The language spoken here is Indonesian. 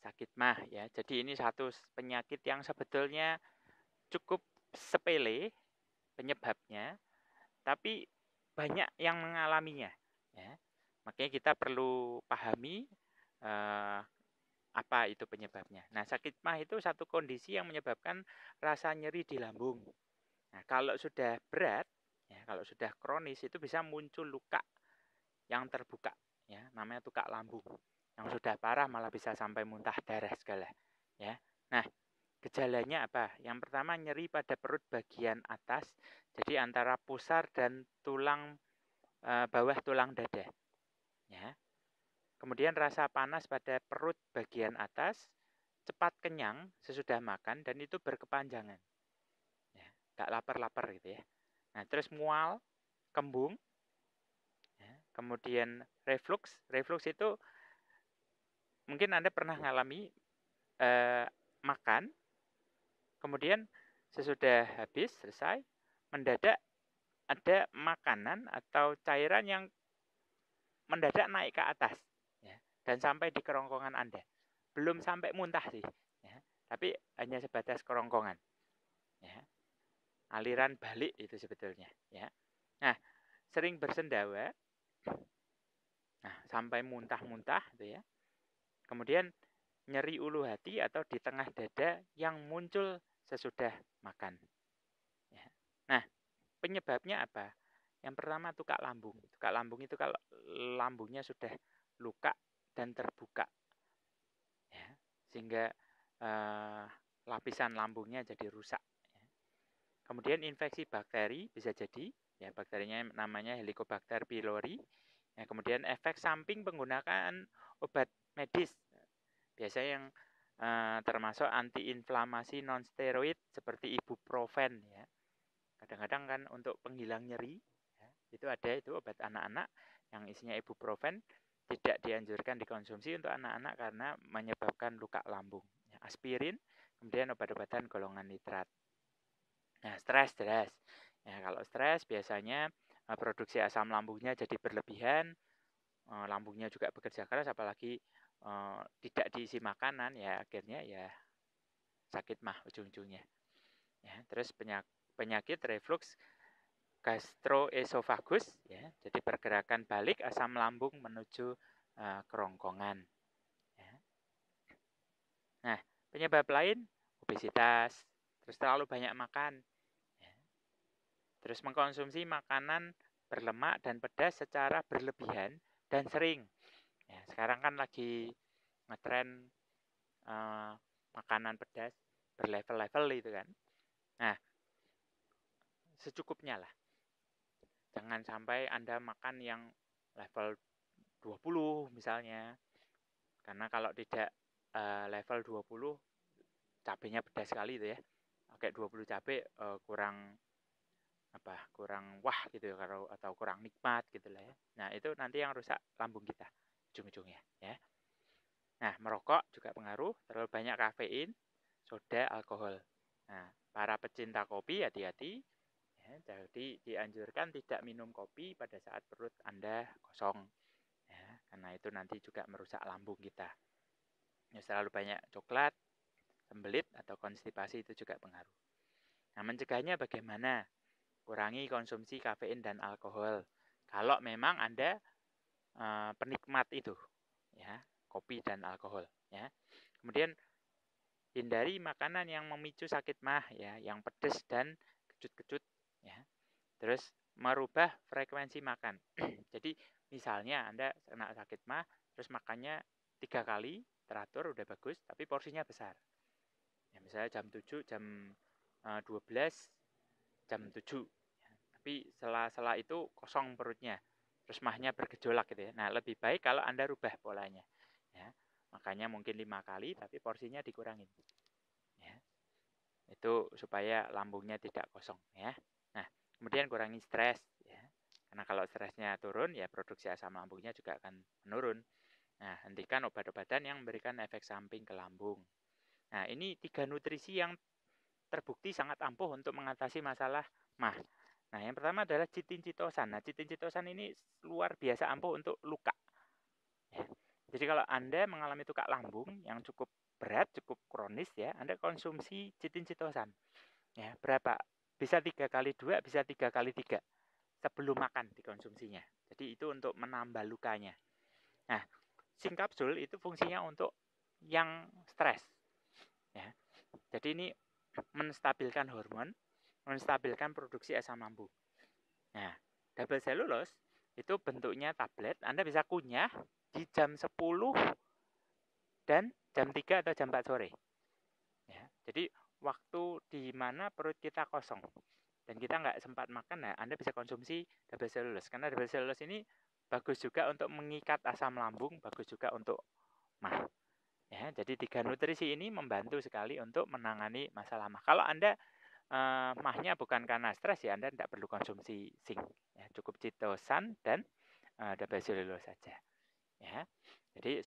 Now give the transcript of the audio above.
sakit mah ya. Jadi ini satu penyakit yang sebetulnya cukup sepele penyebabnya, tapi banyak yang mengalaminya ya. Makanya kita perlu pahami apa itu penyebabnya. Nah, sakit mah itu satu kondisi yang menyebabkan rasa nyeri di lambung. Nah, kalau sudah berat, ya, kalau sudah kronis itu bisa muncul luka yang terbuka, ya, namanya luka lambung. Yang sudah parah malah bisa sampai muntah darah segala, ya. Nah, gejalanya apa? Yang pertama nyeri pada perut bagian atas, jadi antara pusar dan tulang bawah tulang dada, ya. Kemudian rasa panas pada perut bagian atas, cepat kenyang sesudah makan dan itu berkepanjangan. Ya, gak lapar-lapar gitu ya. Nah, terus mual, kembung, ya. Kemudian reflux. Reflux itu mungkin Anda pernah mengalami makan, kemudian sesudah habis, selesai, mendadak ada makanan atau cairan yang mendadak naik ke atas, ya, dan sampai di kerongkongan Anda. Belum sampai muntah sih, ya, tapi hanya sebatas kerongkongan. Ya. Aliran balik itu sebetulnya. Ya. Nah, sering bersendawa, nah, sampai muntah-muntah, itu ya. Kemudian nyeri ulu hati atau di tengah dada yang muncul sesudah makan. Ya. Nah, penyebabnya apa? Yang pertama tukak lambung. Tukak lambung itu kalau lambungnya sudah luka dan terbuka, ya, sehingga lapisan lambungnya jadi rusak. Ya. Kemudian infeksi bakteri bisa jadi, ya, bakterinya namanya Helicobacter pylori. Ya, kemudian efek samping penggunaan obat medis, biasanya yang termasuk antiinflamasi non-steroid seperti ibuprofen, ya. Kadang-kadang kan untuk penghilang nyeri, ya, itu ada itu obat anak-anak yang isinya ibuprofen, tidak dianjurkan dikonsumsi untuk anak-anak karena menyebabkan luka lambung. Ya, aspirin, kemudian obat-obatan golongan nitrat. Nah, stres jelas. Ya, kalau stres biasanya produksi asam lambungnya jadi berlebihan, lambungnya juga bekerja keras, apalagi tidak diisi makanan, ya akhirnya ya sakit mah ujung-ujungnya. Ya, terus penyakit reflux gastroesofagus, ya, jadi pergerakan balik asam lambung menuju kerongkongan. Ya. Nah, penyebab lain obesitas, terus terlalu banyak makan, ya. Terus mengkonsumsi makanan berlemak dan pedas secara berlebihan dan sering. Ya, sekarang kan lagi ngetren makanan pedas berlevel-level itu kan. Nah, secukupnya lah. Jangan sampai Anda makan yang level 20 misalnya. Karena kalau tidak level 20, cabenya pedas sekali itu ya. Oke, 20 cabai kurang wah gitu ya, atau kurang nikmat gitu lah ya. Nah, itu nanti yang rusak lambung kita ujung-ujungnya, ya. Nah, merokok juga pengaruh, terlalu banyak kafein, soda, alkohol. Nah, para pecinta kopi hati-hati, ya, jadi dianjurkan tidak minum kopi pada saat perut Anda kosong, ya, karena itu nanti juga merusak lambung kita. Ya, terlalu banyak coklat, sembelit atau konstipasi itu juga pengaruh. Nah, mencegahnya bagaimana? Kurangi konsumsi kafein dan alkohol. Kalau memang Anda penikmat itu, ya, kopi dan alkohol, ya. Kemudian hindari makanan yang memicu sakit mah, ya, yang pedas dan kecut-kecut, ya. Terus merubah frekuensi makan. Jadi misalnya Anda kena sakit mah, terus makannya 3 kali teratur udah bagus, tapi porsinya besar. Ya, misalnya jam 7, jam 12, jam 7. Ya, tapi setelah itu kosong perutnya. Terus mahnya bergejolak gitu ya. Nah, lebih baik kalau Anda rubah polanya. Ya, makanya mungkin 5 kali, tapi porsinya dikurangin. Ya, itu supaya lambungnya tidak kosong. Ya. Nah, kemudian kurangi stres. Ya. Karena kalau stresnya turun, ya produksi asam lambungnya juga akan menurun. Nah, hentikan obat-obatan yang memberikan efek samping ke lambung. Nah, ini 3 nutrisi yang terbukti sangat ampuh untuk mengatasi masalah mah. Nah, yang pertama adalah chitin chitosan. Nah, chitin chitosan ini luar biasa ampuh untuk luka. Ya. Jadi kalau Anda mengalami tukak lambung yang cukup berat, cukup kronis ya, Anda konsumsi chitin chitosan. Ya, berapa? Bisa 3 kali 2, bisa 3 kali 3 sebelum makan dikonsumsinya. Jadi itu untuk menambah lukanya. Nah, zinc kapsul itu fungsinya untuk yang stres. Ya. Jadi ini menstabilkan hormon, menstabilkan produksi asam lambung. Nah, double cellulose itu bentuknya tablet. Anda bisa kunyah di jam 10 dan jam 3 atau jam 4 sore. Ya, jadi waktu di mana perut kita kosong dan kita nggak sempat makan, nah Anda bisa konsumsi double cellulose. Karena double cellulose ini bagus juga untuk mengikat asam lambung, bagus juga untuk mah. Ya, jadi 3 nutrisi ini membantu sekali untuk menangani masalah mah. Kalau Anda mahnya bukan karena stres ya, Anda tidak perlu konsumsi zinc. Ya, cukup chitosan dan double cellulose saja. Ya, jadi